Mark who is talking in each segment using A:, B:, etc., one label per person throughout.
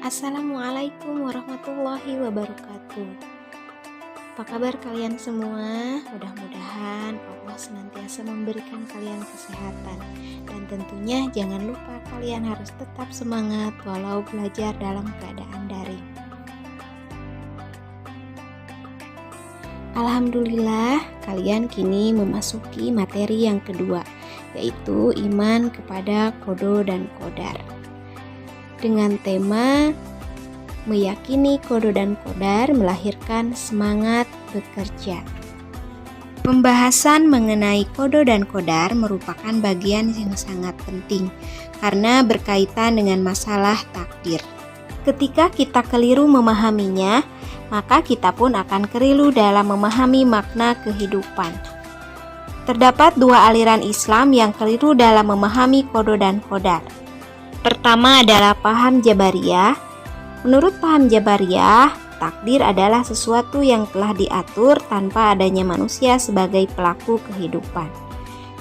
A: Assalamualaikum warahmatullahi wabarakatuh. Apa kabar kalian semua? Mudah-mudahan Allah senantiasa memberikan kalian kesehatan. Dan tentunya jangan lupa kalian harus tetap semangat walau belajar dalam keadaan daring. Alhamdulillah, kalian kini memasuki materi yang kedua, yaitu iman kepada qada dan qadar. Dengan tema meyakini qada dan qadar melahirkan semangat bekerja. Pembahasan mengenai qada dan qadar merupakan bagian yang sangat penting karena berkaitan dengan masalah takdir. Ketika kita keliru memahaminya, maka kita pun akan keliru dalam memahami makna kehidupan. Terdapat dua aliran Islam yang keliru dalam memahami qada dan qadar. Pertama adalah paham Jabariyah. Menurut paham Jabariyah, takdir adalah sesuatu yang telah diatur tanpa adanya manusia sebagai pelaku kehidupan.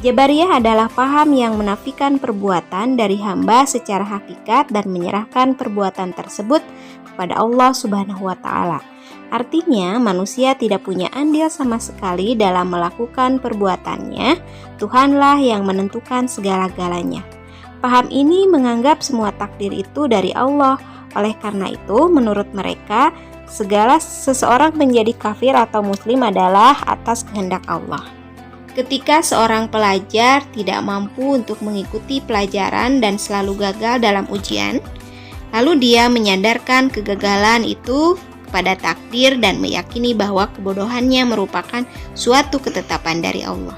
A: Jabariyah adalah paham yang menafikan perbuatan dari hamba secara hakikat dan menyerahkan perbuatan tersebut kepada Allah Subhanahu wa Ta'ala. Artinya, manusia tidak punya andil sama sekali dalam melakukan perbuatannya. Tuhanlah yang menentukan segala-galanya. Paham ini menganggap semua takdir itu dari Allah. Oleh karena itu, menurut mereka, segala seseorang menjadi kafir atau muslim adalah atas kehendak Allah. Ketika seorang pelajar tidak mampu untuk mengikuti pelajaran dan selalu gagal dalam ujian, lalu dia menyadarkan kegagalan itu kepada takdir dan meyakini bahwa kebodohannya merupakan suatu ketetapan dari Allah.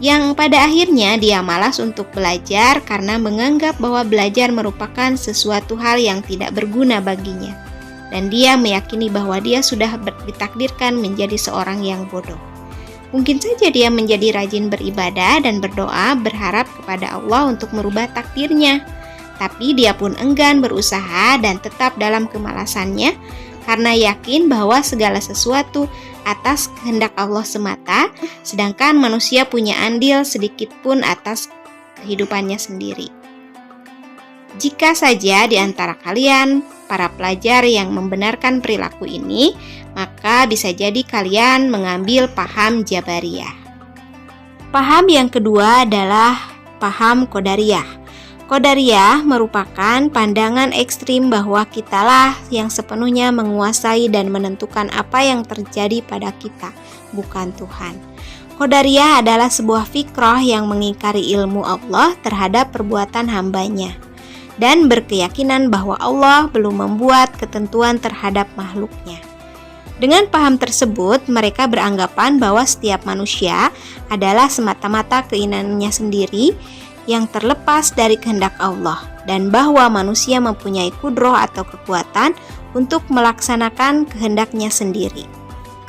A: Yang pada akhirnya dia malas untuk belajar karena menganggap bahwa belajar merupakan sesuatu hal yang tidak berguna baginya. Dan dia meyakini bahwa dia sudah ditakdirkan menjadi seorang yang bodoh. Mungkin saja dia menjadi rajin beribadah dan berdoa berharap kepada Allah untuk merubah takdirnya. Tapi dia pun enggan berusaha dan tetap dalam kemalasannya karena yakin bahwa segala sesuatu atas kehendak Allah semata, sedangkan manusia punya andil sedikit pun atas kehidupannya sendiri. Jika saja di antara kalian, para pelajar yang membenarkan perilaku ini, maka bisa jadi kalian mengambil paham Jabariyah. Paham yang kedua adalah paham Qadariyah. Qadariyah merupakan pandangan ekstrim bahwa kitalah yang sepenuhnya menguasai dan menentukan apa yang terjadi pada kita, bukan Tuhan. Qadariyah adalah sebuah fikrah yang mengingkari ilmu Allah terhadap perbuatan hambanya dan berkeyakinan bahwa Allah belum membuat ketentuan terhadap makhluknya. Dengan paham tersebut, mereka beranggapan bahwa setiap manusia adalah semata-mata keinginannya sendiri yang terlepas dari kehendak Allah dan bahwa manusia mempunyai kudroh atau kekuatan untuk melaksanakan kehendaknya sendiri.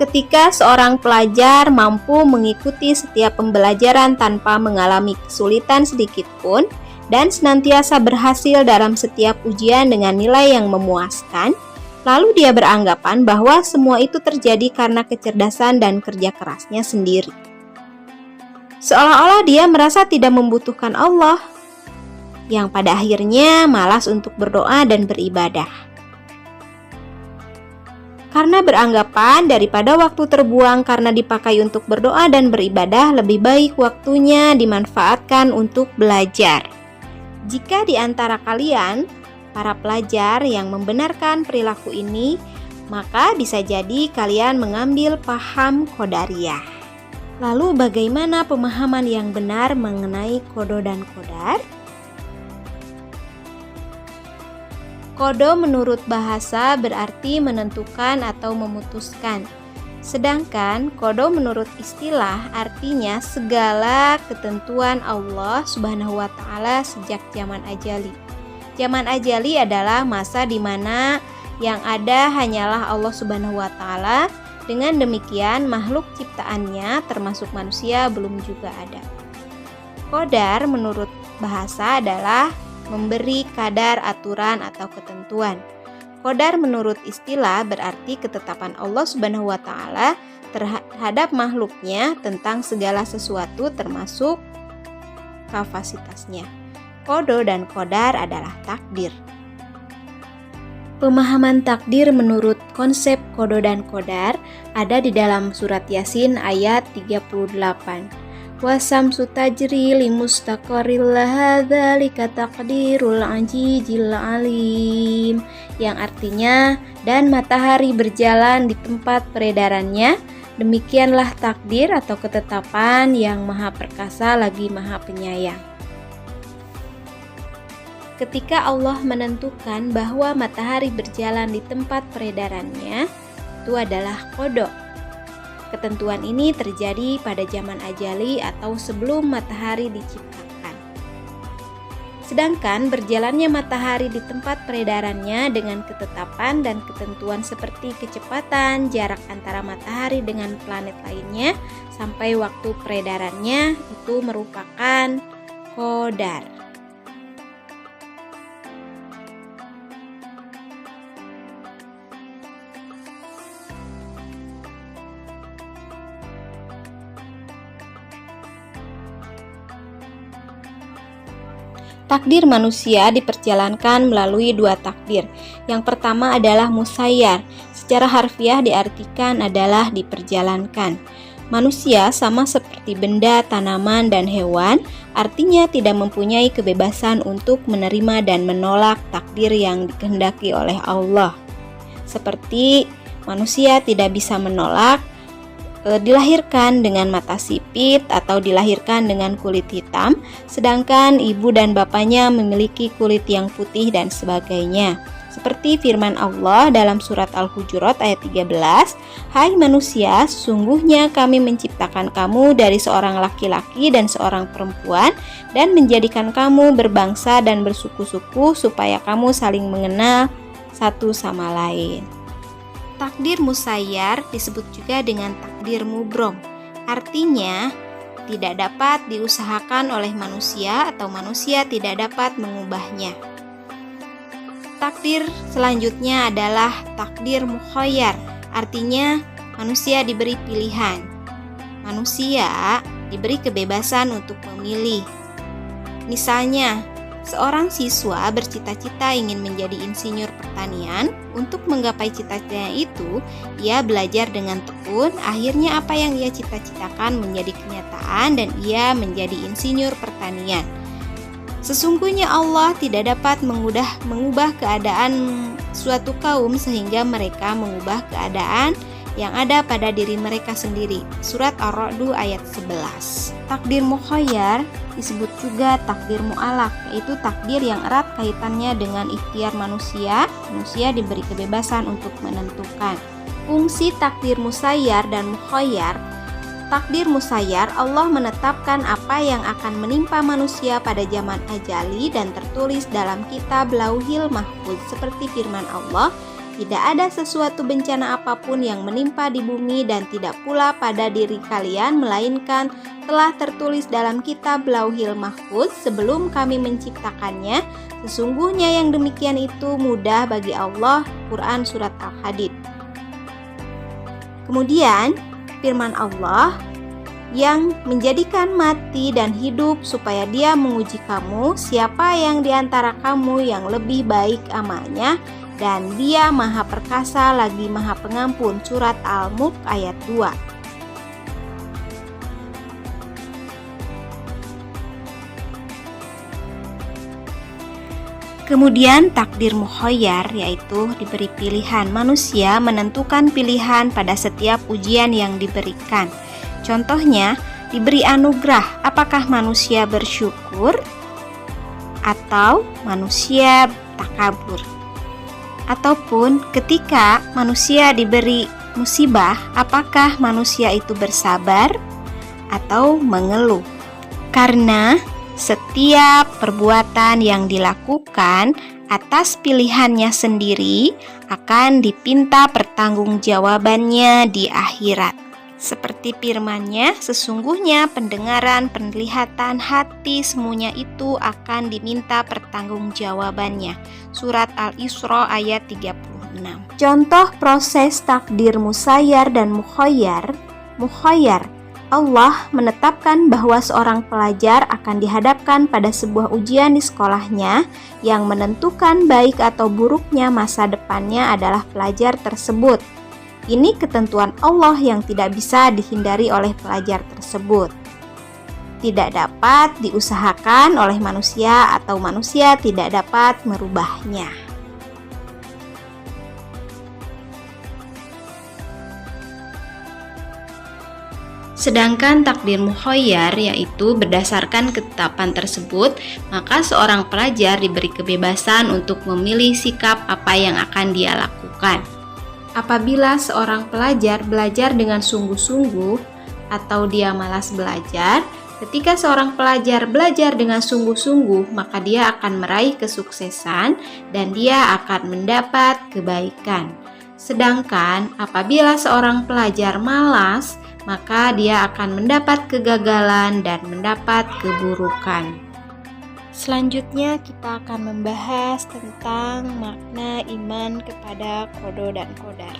A: Ketika seorang pelajar mampu mengikuti setiap pembelajaran tanpa mengalami kesulitan sedikit pun dan senantiasa berhasil dalam setiap ujian dengan nilai yang memuaskan, lalu dia beranggapan bahwa semua itu terjadi karena kecerdasan dan kerja kerasnya sendiri. Seolah-olah dia merasa tidak membutuhkan Allah, yang pada akhirnya malas untuk berdoa dan beribadah. Karena beranggapan daripada waktu terbuang karena dipakai untuk berdoa dan beribadah, lebih baik waktunya dimanfaatkan untuk belajar. Jika di antara kalian, para pelajar yang membenarkan perilaku ini, maka bisa jadi kalian mengambil paham Qadariyah. Lalu bagaimana pemahaman yang benar mengenai qada dan qadar? Qada menurut bahasa berarti menentukan atau memutuskan. Sedangkan qada menurut istilah artinya segala ketentuan Allah Subhanahu wa Ta'ala sejak zaman ajali. Zaman ajali adalah masa di mana yang ada hanyalah Allah Subhanahu wa Ta'ala. Dengan demikian, makhluk ciptaannya termasuk manusia belum juga ada. Qadar menurut bahasa adalah memberi kadar, aturan, atau ketentuan. Qadar menurut istilah berarti ketetapan Allah Subhanahu wa Ta'ala terhadap makhluknya tentang segala sesuatu termasuk kapasitasnya. Qada dan qadar adalah takdir. Pemahaman takdir menurut konsep kodo dan kodar ada di dalam surat Yasin ayat 38. Wasamsu tajri limustaqarril laha dzalika taqdirul azizil alim, yang artinya dan matahari berjalan di tempat peredarannya, demikianlah takdir atau ketetapan yang maha perkasa lagi maha penyayang. Ketika Allah menentukan bahwa matahari berjalan di tempat peredarannya, itu adalah kodo. Ketentuan ini terjadi pada zaman ajali atau sebelum matahari diciptakan. Sedangkan berjalannya matahari di tempat peredarannya dengan ketetapan dan ketentuan seperti kecepatan, jarak antara matahari dengan planet lainnya, sampai waktu peredarannya itu merupakan qadar. Takdir manusia diperjalankan melalui dua takdir. Yang pertama adalah musayyar. Secara harfiah diartikan adalah diperjalankan. Manusia sama seperti benda, tanaman, dan hewan, artinya tidak mempunyai kebebasan untuk menerima dan menolak takdir yang dikehendaki oleh Allah. Seperti manusia tidak bisa menolak dilahirkan dengan mata sipit atau dilahirkan dengan kulit hitam, sedangkan ibu dan bapaknya memiliki kulit yang putih dan sebagainya. Seperti firman Allah dalam surat Al-Hujurat ayat 13, "Hai manusia, sesungguhnya kami menciptakan kamu dari seorang laki-laki dan seorang perempuan dan menjadikan kamu berbangsa dan bersuku-suku supaya kamu saling mengenal satu sama lain." Takdir musayyar disebut juga dengan takdir mubrom. Artinya, tidak dapat diusahakan oleh manusia atau manusia tidak dapat mengubahnya. Takdir selanjutnya adalah takdir mukhayyar. Artinya, manusia diberi pilihan. Manusia diberi kebebasan untuk memilih. Misalnya, seorang siswa bercita-cita ingin menjadi insinyur pertanian. Untuk menggapai cita-citanya itu, ia belajar dengan tekun. Akhirnya apa yang ia cita-citakan menjadi kenyataan dan ia menjadi insinyur pertanian. Sesungguhnya Allah tidak dapat mengubah keadaan suatu kaum sehingga mereka mengubah keadaan yang ada pada diri mereka sendiri. Surat Ar-Ra'd ayat 11. Takdir mukhayyar disebut juga takdir mu'alaq, yaitu takdir yang erat kaitannya dengan ikhtiar manusia. Manusia diberi kebebasan untuk menentukan. Fungsi takdir musayyar dan mukhayyar. Takdir musayyar, Allah menetapkan apa yang akan menimpa manusia pada zaman ajali dan tertulis dalam kitab Lauhil Mahfuz, seperti firman Allah, "Tidak ada sesuatu bencana apapun yang menimpa di bumi dan tidak pula pada diri kalian, melainkan telah tertulis dalam kitab Lauhil Mahfuz sebelum kami menciptakannya. Sesungguhnya yang demikian itu mudah bagi Allah." Quran Surat Al-Hadid. Kemudian firman Allah, "Yang menjadikan mati dan hidup supaya Dia menguji kamu, siapa yang di antara kamu yang lebih baik amalnya, dan Dia maha perkasa lagi maha pengampun." Surat Al-Mulk ayat 2. Kemudian takdir mukhayyar, yaitu diberi pilihan. Manusia menentukan pilihan pada setiap ujian yang diberikan. Contohnya, diberi anugerah, apakah manusia bersyukur atau manusia takabur. Ataupun ketika manusia diberi musibah, apakah manusia itu bersabar atau mengeluh. Karena setiap perbuatan yang dilakukan atas pilihannya sendiri akan dipinta pertanggungjawabannya di akhirat. Seperti firman-Nya, sesungguhnya pendengaran, penglihatan, hati semuanya itu akan diminta pertanggungjawabannya. Surat Al-Isra ayat 36. Contoh proses takdir musayyar dan mukhayyar. Mukhayyar Allah menetapkan bahwa seorang pelajar akan dihadapkan pada sebuah ujian di sekolahnya yang menentukan baik atau buruknya masa depannya adalah pelajar tersebut. Ini ketentuan Allah yang tidak bisa dihindari oleh pelajar tersebut. Tidak dapat diusahakan oleh manusia atau manusia tidak dapat merubahnya. Sedangkan takdir mukhayyar, yaitu berdasarkan ketetapan tersebut, maka seorang pelajar diberi kebebasan untuk memilih sikap apa yang akan dia lakukan. Apabila seorang pelajar belajar dengan sungguh-sungguh atau dia malas belajar, ketika seorang pelajar belajar dengan sungguh-sungguh, maka dia akan meraih kesuksesan dan dia akan mendapat kebaikan. Sedangkan apabila seorang pelajar malas, maka dia akan mendapat kegagalan dan mendapat keburukan. Selanjutnya kita akan membahas tentang makna iman kepada qada dan qadar.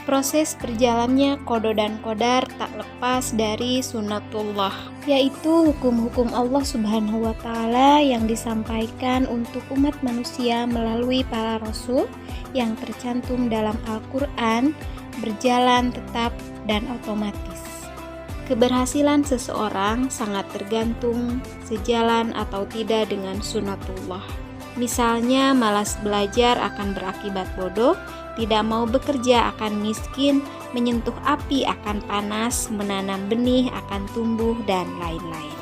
A: Proses berjalannya qada dan qadar tak lepas dari sunnatullah, yaitu hukum-hukum Allah Subhanahu wa Ta'ala yang disampaikan untuk umat manusia melalui para rasul yang tercantum dalam Al-Quran, berjalan tetap dan otomatis. Keberhasilan seseorang sangat tergantung sejalan atau tidak dengan sunnatullah. Misalnya, malas belajar akan berakibat bodoh, tidak mau bekerja akan miskin, menyentuh api akan panas, menanam benih akan tumbuh, dan lain-lain.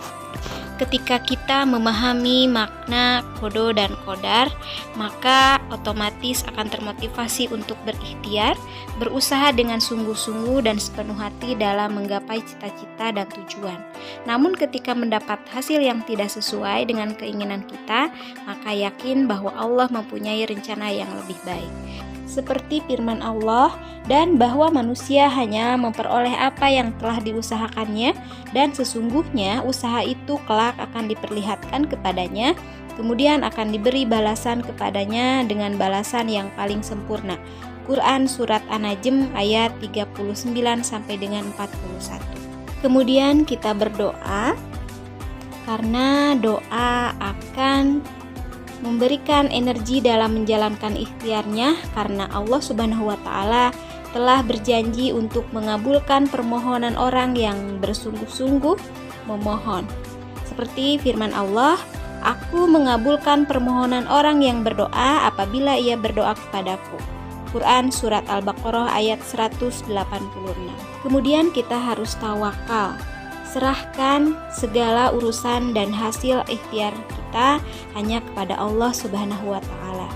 A: Ketika kita memahami makna qada dan qadar, maka otomatis akan termotivasi untuk berikhtiar, berusaha dengan sungguh-sungguh dan sepenuh hati dalam menggapai cita-cita dan tujuan. Namun ketika mendapat hasil yang tidak sesuai dengan keinginan kita, maka yakin bahwa Allah mempunyai rencana yang lebih baik. Seperti firman Allah, dan bahwa manusia hanya memperoleh apa yang telah diusahakannya, dan sesungguhnya usaha itu kelak akan diperlihatkan kepadanya, kemudian akan diberi balasan kepadanya dengan balasan yang paling sempurna. Quran Surat An-Najm ayat 39 sampai dengan 41. Kemudian kita berdoa, karena doa akan memberikan energi dalam menjalankan ikhtiarnya, karena Allah Subhanahu wa Ta'ala telah berjanji untuk mengabulkan permohonan orang yang bersungguh-sungguh memohon. Seperti firman Allah, "Aku mengabulkan permohonan orang yang berdoa apabila ia berdoa kepadaku." Quran Surat Al-Baqarah ayat 186. Kemudian kita harus tawakal. Serahkan segala urusan dan hasil ikhtiar kita hanya kepada Allah Subhanahu wa Ta'ala.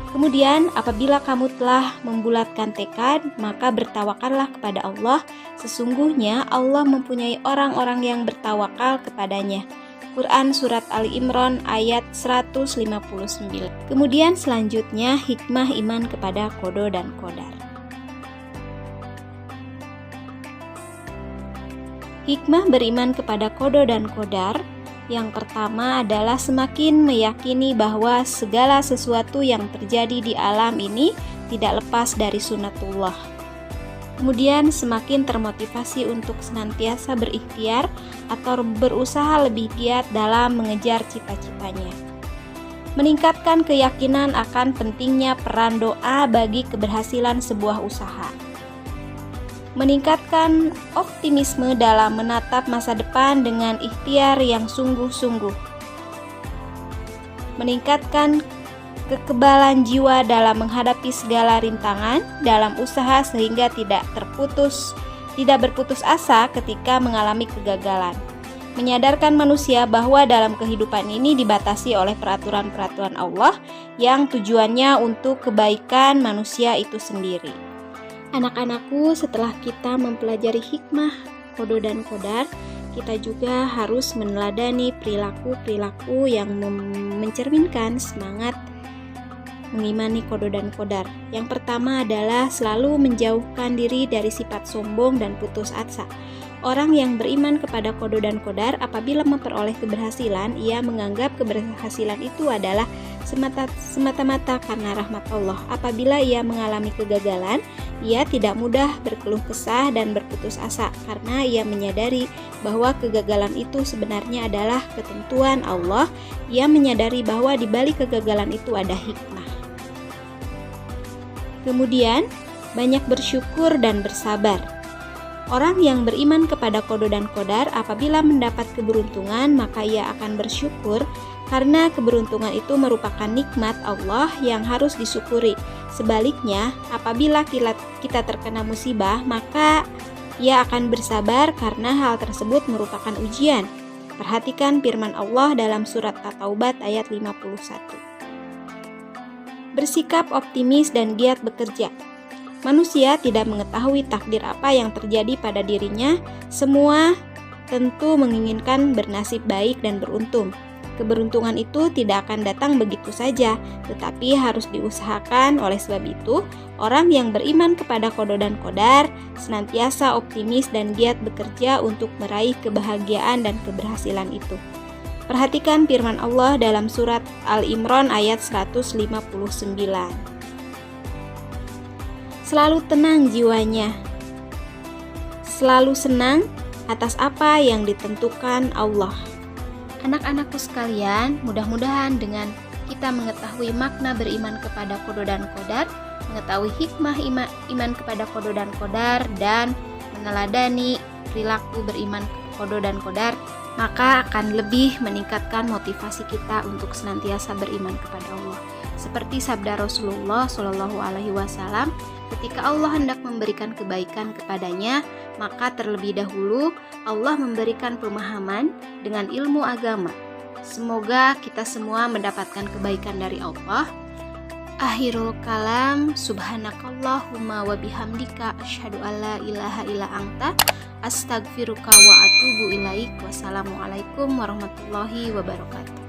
A: Kemudian apabila kamu telah membulatkan tekad, maka bertawakallah kepada Allah. Sesungguhnya Allah mempunyai orang-orang yang bertawakal kepadanya. Quran Surat Ali Imran ayat 159. Kemudian selanjutnya hikmah iman kepada qada dan qadar. Hikmah beriman kepada qada dan qadar yang pertama adalah semakin meyakini bahwa segala sesuatu yang terjadi di alam ini tidak lepas dari sunnatullah. Kemudian semakin termotivasi untuk senantiasa berikhtiar atau berusaha lebih giat dalam mengejar cita-citanya. Meningkatkan keyakinan akan pentingnya peran doa bagi keberhasilan sebuah usaha. Meningkatkan optimisme dalam menatap masa depan dengan ikhtiar yang sungguh-sungguh. Meningkatkan kekebalan jiwa dalam menghadapi segala rintangan dalam usaha sehingga tidak berputus asa ketika mengalami kegagalan. Menyadarkan manusia bahwa dalam kehidupan ini dibatasi oleh peraturan-peraturan Allah yang tujuannya untuk kebaikan manusia itu sendiri. Anak-anakku, setelah kita mempelajari hikmah qada dan qadar, kita juga harus meneladani perilaku-perilaku yang mencerminkan semangat mengimani qada dan qadar. Yang pertama adalah selalu menjauhkan diri dari sifat sombong dan putus asa. Orang yang beriman kepada qada dan qadar apabila memperoleh keberhasilan, ia menganggap keberhasilan itu adalah semata-mata karena rahmat Allah. Apabila ia mengalami kegagalan, ia tidak mudah berkeluh kesah dan berputus asa karena ia menyadari bahwa kegagalan itu sebenarnya adalah ketentuan Allah. Ia menyadari bahwa di balik kegagalan itu ada hikmah. Kemudian, banyak bersyukur dan bersabar. Orang yang beriman kepada qada dan qadar apabila mendapat keberuntungan, maka ia akan bersyukur karena keberuntungan itu merupakan nikmat Allah yang harus disyukuri. Sebaliknya, apabila kita terkena musibah, maka ia akan bersabar karena hal tersebut merupakan ujian. Perhatikan firman Allah dalam surat At-Taubah ayat 51. Bersikap optimis dan giat bekerja. Manusia tidak mengetahui takdir apa yang terjadi pada dirinya. Semua tentu menginginkan bernasib baik dan beruntung. Keberuntungan itu tidak akan datang begitu saja, tetapi harus diusahakan. Oleh sebab itu, orang yang beriman kepada qada dan qadar senantiasa optimis dan giat bekerja untuk meraih kebahagiaan dan keberhasilan itu. Perhatikan firman Allah dalam surat Al-Imran ayat 159. Selalu tenang jiwanya, selalu senang atas apa yang ditentukan Allah. Anak-anakku sekalian, mudah-mudahan dengan kita mengetahui makna beriman kepada qada dan qadar, mengetahui hikmah iman kepada qada dan qadar, dan meneladani perilaku beriman qada dan qadar, maka akan lebih meningkatkan motivasi kita untuk senantiasa beriman kepada Allah. Seperti sabda Rasulullah Shallallahu Alaihi Wasallam, ketika Allah hendak memberikan kebaikan kepadanya, maka terlebih dahulu Allah memberikan pemahaman dengan ilmu agama. Semoga kita semua mendapatkan kebaikan dari Allah. Akhirul kalam, subhanakallahumma wa bihamdika asyhadu alla ilaha illa anta astaghfiruka wa atubu ilaik. Wassalamualaikum warahmatullahi wabarakatuh.